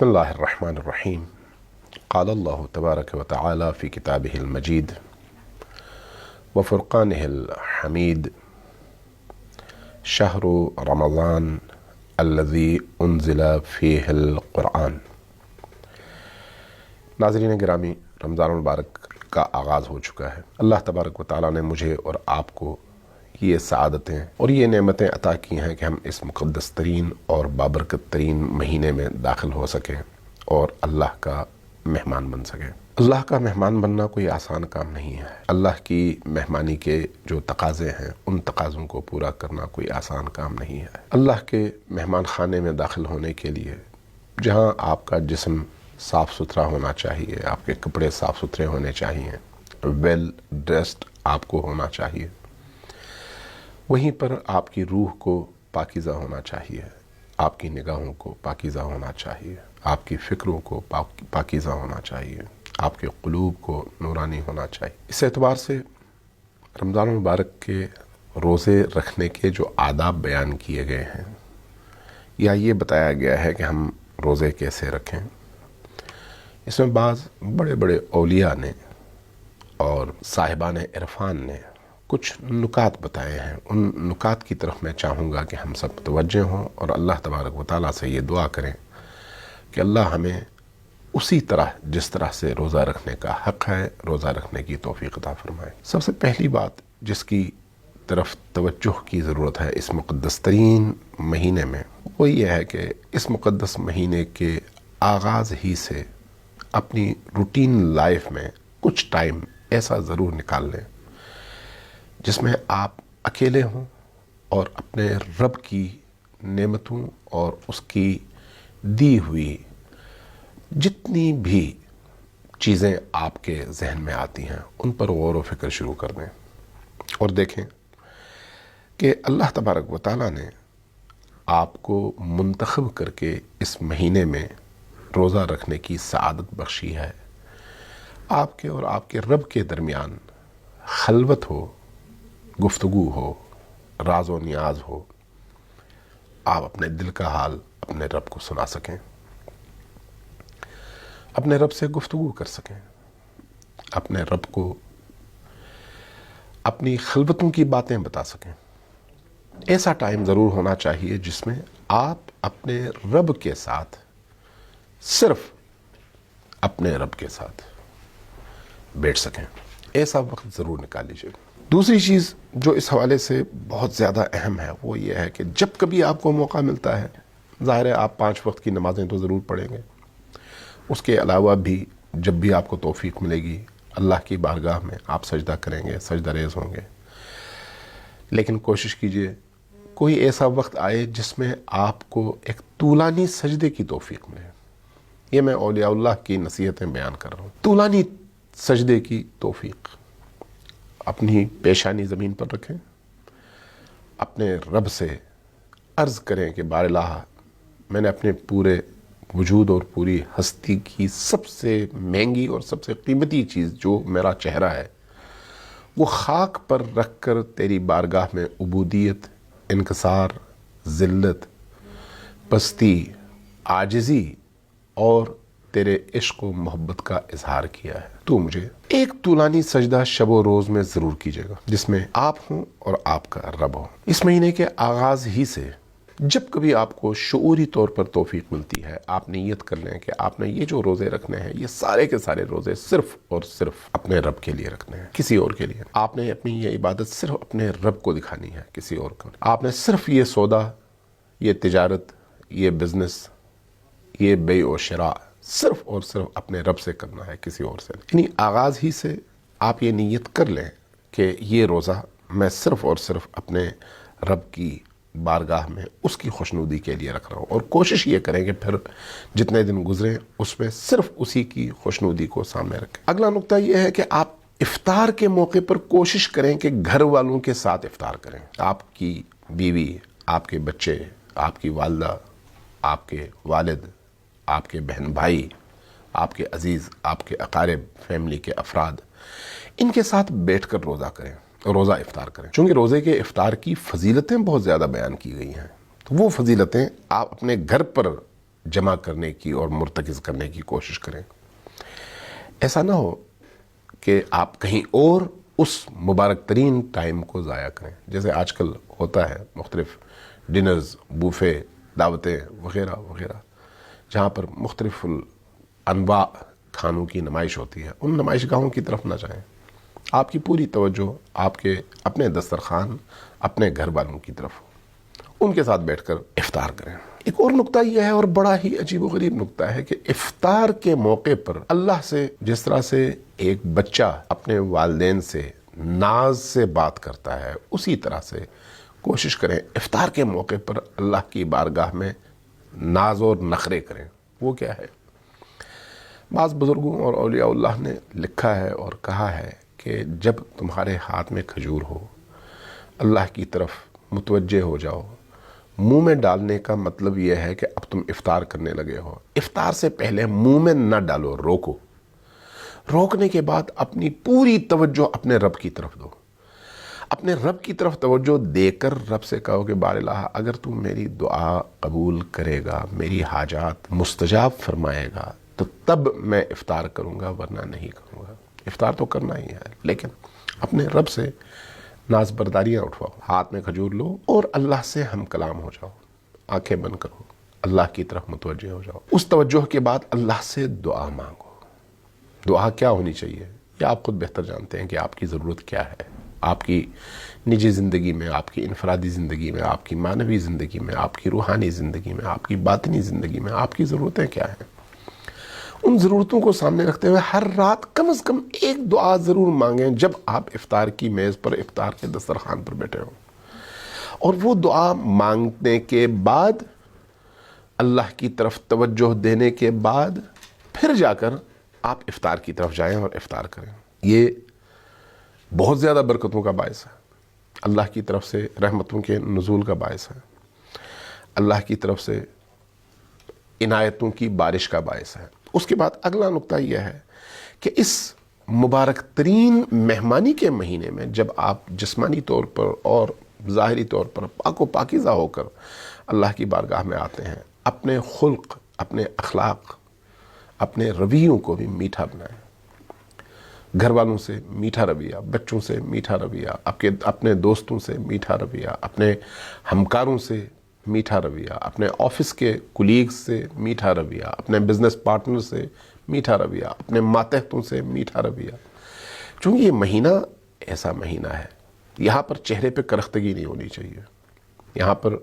بسم اللہ الرحمن الرحیم قال اللہ تبارک و تعالی فی کتابہ المجید وفرقانہ الحمید شہر رمضان الذی انزل فیہ القرآن۔ ناظرین گرامی، رمضان المبارک کا آغاز ہو چکا ہے۔ اللہ تبارک و تعالی نے مجھے اور آپ کو یہ سعادتیں اور یہ نعمتیں عطا کی ہیں کہ ہم اس مقدس ترین اور بابرکت ترین مہینے میں داخل ہو سکیں اور اللہ کا مہمان بن سکیں۔ اللہ کا مہمان بننا کوئی آسان کام نہیں ہے۔ اللہ کی مہمانی کے جو تقاضے ہیں ان تقاضوں کو پورا کرنا کوئی آسان کام نہیں ہے۔ اللہ کے مہمان خانے میں داخل ہونے کے لیے جہاں آپ کا جسم صاف ستھرا ہونا چاہیے، آپ کے کپڑے صاف ستھرے ہونے چاہیے، ویل ڈریسڈ آپ کو ہونا چاہیے، وہیں پر آپ کی روح کو پاکیزہ ہونا چاہیے، آپ کی نگاہوں کو پاکیزہ ہونا چاہیے، آپ کی فکروں کو پاکیزہ ہونا چاہیے، آپ کے قلوب کو نورانی ہونا چاہیے۔ اس اعتبار سے رمضان المبارک کے روزے رکھنے کے جو آداب بیان کیے گئے ہیں یا یہ بتایا گیا ہے کہ ہم روزے کیسے رکھیں، اس میں بعض بڑے بڑے اولیاء نے اور صاحبان عرفان نے کچھ نکات بتائے ہیں۔ ان نکات کی طرف میں چاہوں گا کہ ہم سب توجہ ہوں اور اللہ تبارک و تعالیٰ سے یہ دعا کریں کہ اللہ ہمیں اسی طرح جس طرح سے روزہ رکھنے کا حق ہے روزہ رکھنے کی توفیق عطا فرمائے۔ سب سے پہلی بات جس کی طرف توجہ کی ضرورت ہے اس مقدس ترین مہینے میں، وہ یہ ہے کہ اس مقدس مہینے کے آغاز ہی سے اپنی روٹین لائف میں کچھ ٹائم ایسا ضرور نکال لیں جس میں آپ اکیلے ہوں اور اپنے رب کی نعمتوں اور اس کی دی ہوئی جتنی بھی چیزیں آپ کے ذہن میں آتی ہیں ان پر غور و فکر شروع کر دیں اور دیکھیں کہ اللہ تبارک و تعالیٰ نے آپ کو منتخب کر کے اس مہینے میں روزہ رکھنے کی سعادت بخشی ہے۔ آپ کے اور آپ کے رب کے درمیان خلوت ہو، گفتگو ہو، راز و نیاز ہو، آپ اپنے دل کا حال اپنے رب کو سنا سکیں، اپنے رب سے گفتگو کر سکیں، اپنے رب کو اپنی خلوتوں کی باتیں بتا سکیں۔ ایسا ٹائم ضرور ہونا چاہیے جس میں آپ اپنے رب کے ساتھ، صرف اپنے رب کے ساتھ بیٹھ سکیں۔ ایسا وقت ضرور نکال لیجیے۔ دوسری چیز جو اس حوالے سے بہت زیادہ اہم ہے وہ یہ ہے کہ جب کبھی آپ کو موقع ملتا ہے، ظاہر ہے آپ 5 وقت کی نمازیں تو ضرور پڑھیں گے، اس کے علاوہ بھی جب بھی آپ کو توفیق ملے گی اللہ کی بارگاہ میں آپ سجدہ کریں گے، سجدہ ریز ہوں گے، لیکن کوشش کیجئے کوئی ایسا وقت آئے جس میں آپ کو ایک طولانی سجدے کی توفیق ملے۔ یہ میں اولیاء اللہ کی نصیحتیں بیان کر رہا ہوں۔ طولانی سجدے کی توفیق، اپنی پیشانی زمین پر رکھیں، اپنے رب سے عرض کریں کہ بار الہ، میں نے اپنے پورے وجود اور پوری ہستی کی سب سے مہنگی اور سب سے قیمتی چیز جو میرا چہرہ ہے وہ خاک پر رکھ کر تیری بارگاہ میں عبودیت، انکسار، ذلت، پستی، عاجزی اور تیرے عشق و محبت کا اظہار کیا ہے۔ تو مجھے ایک طولانی سجدہ شب و روز میں ضرور کیجیے گا جس میں آپ ہوں اور آپ کا رب ہو۔ اس مہینے کے آغاز ہی سے جب کبھی آپ کو شعوری طور پر توفیق ملتی ہے، آپ نیت کر لیں کہ آپ نے یہ جو روزے رکھنے ہیں یہ سارے کے سارے روزے صرف اور صرف اپنے رب کے لیے رکھنے ہیں، کسی اور کے لیے۔ آپ نے اپنی یہ عبادت صرف اپنے رب کو دکھانی ہے، کسی اور کو۔ آپ نے صرف یہ سودا، یہ تجارت، یہ بزنس، یہ بیع و شراء صرف اور صرف اپنے رب سے کرنا ہے، کسی اور سے نہیں۔ یعنی آغاز ہی سے آپ یہ نیت کر لیں کہ یہ روزہ میں صرف اور صرف اپنے رب کی بارگاہ میں اس کی خوشنودی کے لیے رکھ رہا ہوں، اور کوشش یہ کریں کہ پھر جتنے دن گزریں اس میں صرف اسی کی خوشنودی کو سامنے رکھیں۔ اگلا نقطہ یہ ہے کہ آپ افطار کے موقع پر کوشش کریں کہ گھر والوں کے ساتھ افطار کریں۔ آپ کی بیوی، آپ کے بچے، آپ کی والدہ، آپ کے والد، آپ کے بہن بھائی، آپ کے عزیز، آپ کے اقارب، فیملی کے افراد، ان کے ساتھ بیٹھ کر روزہ کریں، روزہ افطار کریں۔ چونکہ روزے کے افطار کی فضیلتیں بہت زیادہ بیان کی گئی ہیں، تو وہ فضیلتیں آپ اپنے گھر پر جمع کرنے کی اور مرتکز کرنے کی کوشش کریں. ایسا نہ ہو کہ آپ کہیں اور اس مبارک ترین ٹائم کو ضائع کریں. جیسے آج کل ہوتا ہے مختلف ڈنرز، بوفے، دعوتیں وغیرہ وغیرہ، جہاں پر مختلف انواع کھانوں کی نمائش ہوتی ہے. ان نمائش گاہوں کی طرف نہ جائیں. آپ کی پوری توجہ آپ کے اپنے دسترخوان، اپنے گھر والوں کی طرف ہو. ان کے ساتھ بیٹھ کر افطار کریں. ایک اور نقطہ یہ ہے، اور بڑا ہی عجیب و غریب نقطہ ہے، کہ افطار کے موقع پر اللہ سے جس طرح سے ایک بچہ اپنے والدین سے ناز سے بات کرتا ہے، اسی طرح سے کوشش کریں افطار کے موقع پر اللہ کی بارگاہ میں ناز اور نخرے کریں. وہ کیا ہے؟ بعض بزرگوں اور اولیاء اللہ نے لکھا ہے اور کہا ہے کہ جب تمہارے ہاتھ میں کھجور ہو، اللہ کی طرف متوجہ ہو جاؤ. منہ میں ڈالنے کا مطلب یہ ہے کہ اب تم افطار کرنے لگے ہو. افطار سے پہلے منہ میں نہ ڈالو، روکو. روکنے کے بعد اپنی پوری توجہ اپنے رب کی طرف دو. اپنے رب کی طرف توجہ دے کر رب سے کہو کہ بار الہ، اگر تم میری دعا قبول کرے گا، میری حاجات مستجاب فرمائے گا، تو تب میں افطار کروں گا، ورنہ نہیں کروں گا. افطار تو کرنا ہی ہے، لیکن اپنے رب سے ناز برداریاں اٹھواؤ. ہاتھ میں کھجور لو اور اللہ سے ہم کلام ہو جاؤ. آنکھیں بند کرو، اللہ کی طرف متوجہ ہو جاؤ. اس توجہ کے بعد اللہ سے دعا مانگو. دعا کیا ہونی چاہیے یہ آپ خود بہتر جانتے ہیں کہ آپ کی ضرورت کیا ہے. آپ کی نجی زندگی میں، آپ کی انفرادی زندگی میں، آپ کی معنوی زندگی میں، آپ کی روحانی زندگی میں، آپ کی باطنی زندگی میں آپ کی ضرورتیں کیا ہیں. ان ضرورتوں کو سامنے رکھتے ہوئے ہر رات کم از کم ایک دعا ضرور مانگیں جب آپ افطار کی میز پر، افطار کے دسترخوان پر بیٹھے ہوں. اور وہ دعا مانگنے کے بعد، اللہ کی طرف توجہ دینے کے بعد، پھر جا کر آپ افطار کی طرف جائیں اور افطار کریں. یہ بہت زیادہ برکتوں کا باعث ہے، اللہ کی طرف سے رحمتوں کے نزول کا باعث ہے، اللہ کی طرف سے عنایتوں کی بارش کا باعث ہے. اس کے بعد اگلا نقطہ یہ ہے کہ اس مبارک ترین مہمانی کے مہینے میں جب آپ جسمانی طور پر اور ظاہری طور پر پاک و پاکیزہ ہو کر اللہ کی بارگاہ میں آتے ہیں، اپنے خلق، اپنے اخلاق، اپنے رویوں کو بھی میٹھا بنائیں. گھر والوں سے میٹھا رویہ، بچوں سے میٹھا رویہ، اپنے دوستوں سے میٹھا رویہ، اپنے ہمکاروں سے میٹھا رویہ، اپنے آفس کے کولیگز سے میٹھا رویہ، اپنے بزنس پارٹنر سے میٹھا رویہ، اپنے ماتحتوں سے میٹھا رویہ. چونکہ یہ مہینہ ایسا مہینہ ہے، یہاں پر چہرے پہ کرختگی نہیں ہونی چاہیے، یہاں پر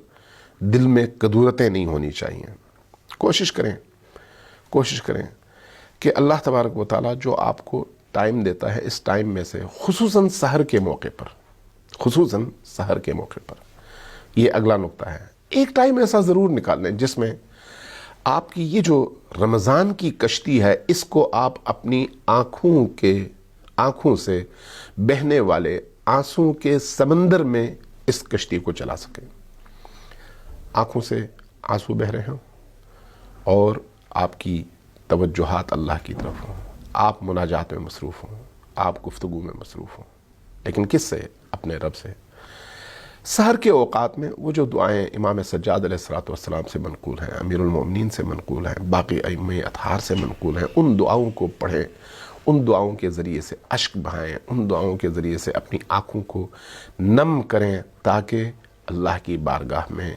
دل میں کدورتیں نہیں ہونی چاہیے. کوشش کریں کہ اللہ تبارک و تعالیٰ جو آپ کو ٹائم دیتا ہے، اس ٹائم میں سے خصوصاً سحر کے موقع پر، یہ اگلا نقطہ ہے، ایک ٹائم ایسا ضرور نکال لیں جس میں آپ کی یہ جو رمضان کی کشتی ہے، اس کو آپ اپنی آنکھوں سے بہنے والے آنسوں کے سمندر میں اس کشتی کو چلا سکیں. آنکھوں سے آنسو بہ رہے ہوں اور آپ کی توجہات اللہ کی طرف ہوں، آپ مناجات میں مصروف ہوں، آپ گفتگو میں مصروف ہوں، لیکن کس سے؟ اپنے رب سے. سحر کے اوقات میں وہ جو دعائیں امام سجاد علیہ السلام سے منقول ہیں، امیر المومنین سے منقول ہیں، باقی ائمہ اطہار سے منقول ہیں، ان دعاؤں کو پڑھیں، ان دعاؤں کے ذریعے سے اشک بہائیں، ان دعاؤں کے ذریعے سے اپنی آنکھوں کو نم کریں، تاکہ اللہ کی بارگاہ میں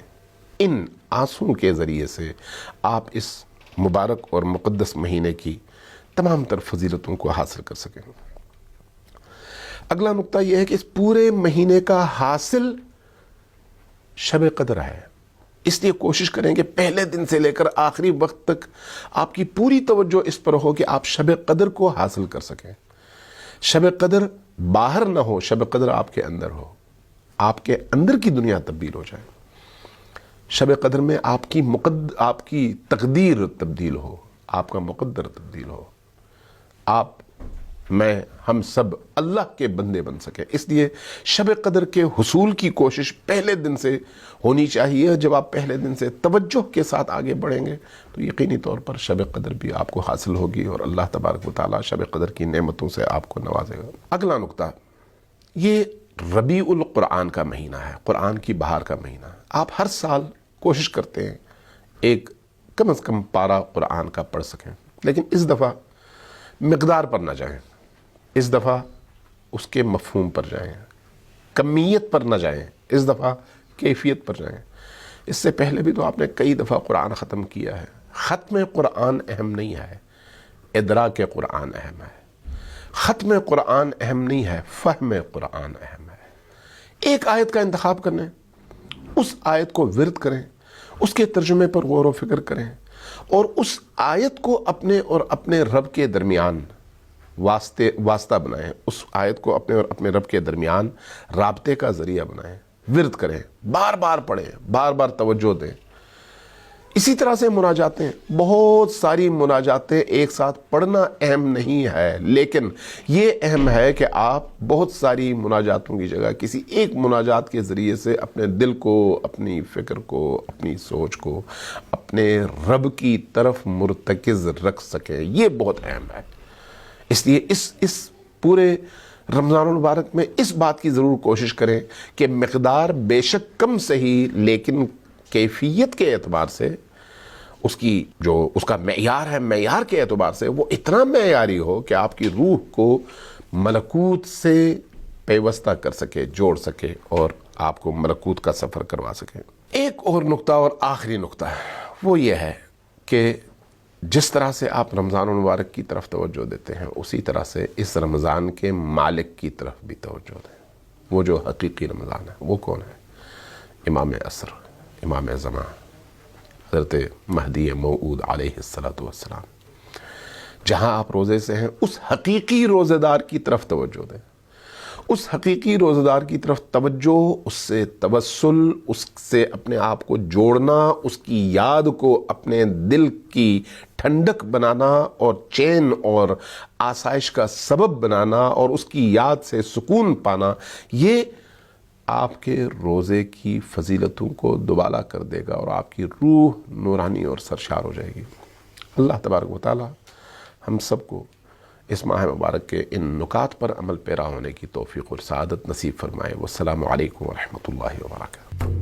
ان آنسوں کے ذریعے سے آپ اس مبارک اور مقدس مہینے کی تمام تر فضیلتوں کو حاصل کر سکیں. اگلا نقطہ یہ ہے کہ اس پورے مہینے کا حاصل شب قدر ہے، اس لیے کوشش کریں کہ پہلے دن سے لے کر آخری وقت تک آپ کی پوری توجہ اس پر ہو کہ آپ شب قدر کو حاصل کر سکیں. شب قدر باہر نہ ہو، شب قدر آپ کے اندر ہو، آپ کے اندر کی دنیا تبدیل ہو جائے. شب قدر میں آپ کی تقدیر تبدیل ہو، آپ کا مقدر تبدیل ہو، ہم سب اللہ کے بندے بن سکیں. اس لیے شب قدر کے حصول کی کوشش پہلے دن سے ہونی چاہیے. جب آپ پہلے دن سے توجہ کے ساتھ آگے بڑھیں گے تو یقینی طور پر شب قدر بھی آپ کو حاصل ہوگی اور اللہ تبارک و تعالیٰ شب قدر کی نعمتوں سے آپ کو نوازے گا. اگلا نقطہ، یہ ربیع القرآن کا مہینہ ہے، قرآن کی بہار کا مہینہ. آپ ہر سال کوشش کرتے ہیں ایک کم از کم پارہ قرآن کا پڑھ سکیں، لیکن اس دفعہ مقدار پر نہ جائیں، اس دفعہ اس کے مفہوم پر جائیں، کمیت پر نہ جائیں، اس دفعہ کیفیت پر جائیں۔ اس سے پہلے بھی تو آپ نے کئی دفعہ قرآن ختم کیا ہے۔ ختم قرآن اہم نہیں ہے، ادراک قرآن اہم ہے۔ ختم قرآن اہم نہیں ہے، فہم قرآن اہم ہے۔ ایک آیت کا انتخاب کریں، اس آیت کو ورد کریں، اس کے ترجمے پر غور و فکر کریں، اور اس آیت کو اپنے اور اپنے رب کے درمیان واسطہ بنائیں، اس آیت کو اپنے اور اپنے رب کے درمیان رابطے کا ذریعہ بنائیں، ورد کریں، بار بار پڑھیں، بار بار توجہ دیں۔ اسی طرح سے مناجاتیں، بہت ساری مناجاتیں ایک ساتھ پڑھنا اہم نہیں ہے، لیکن یہ اہم ہے کہ آپ بہت ساری مناجاتوں کی جگہ کسی ایک مناجات کے ذریعے سے اپنے دل کو، اپنی فکر کو، اپنی سوچ کو اپنے رب کی طرف مرتکز رکھ سکیں۔ یہ بہت اہم ہے۔ اس لیے اس پورے رمضان المبارک میں اس بات کی ضرور کوشش کریں کہ مقدار بے شک کم صحیح، لیکن کیفیت کے اعتبار سے اس کا معیار ہے، معیار کے اعتبار سے وہ اتنا معیاری ہو کہ آپ کی روح کو ملکوت سے پیوستہ کر سکے، جوڑ سکے، اور آپ کو ملکوت کا سفر کروا سکے۔ ایک اور نقطہ، اور آخری نقطہ ہے، وہ یہ ہے کہ جس طرح سے آپ رمضان المبارک کی طرف توجہ دیتے ہیں، اسی طرح سے اس رمضان کے مالک کی طرف بھی توجہ دیں۔ وہ جو حقیقی رمضان ہے وہ کون ہے؟ امام عصر، امام زمان، حضرت مہدی موعود علیہ السلام۔ جہاں آپ روزے سے ہیں، اس حقیقی روزے دار کی طرف توجہ دیں، اس حقیقی روزے دار کی طرف توجہ، اس سے توسل، اس سے اپنے آپ کو جوڑنا، اس کی یاد کو اپنے دل کی ٹھنڈک بنانا اور چین اور آسائش کا سبب بنانا، اور اس کی یاد سے سکون پانا، یہ آپ کے روزے کی فضیلتوں کو دوبالا کر دے گا، اور آپ کی روح نورانی اور سرشار ہو جائے گی۔ اللہ تبارک و تعالی ہم سب کو اس ماہ مبارک کے ان نکات پر عمل پیرا ہونے کی توفیق اور سعادت نصیب فرمائے۔ والسلام علیکم ورحمۃ اللہ وبرکاتہ۔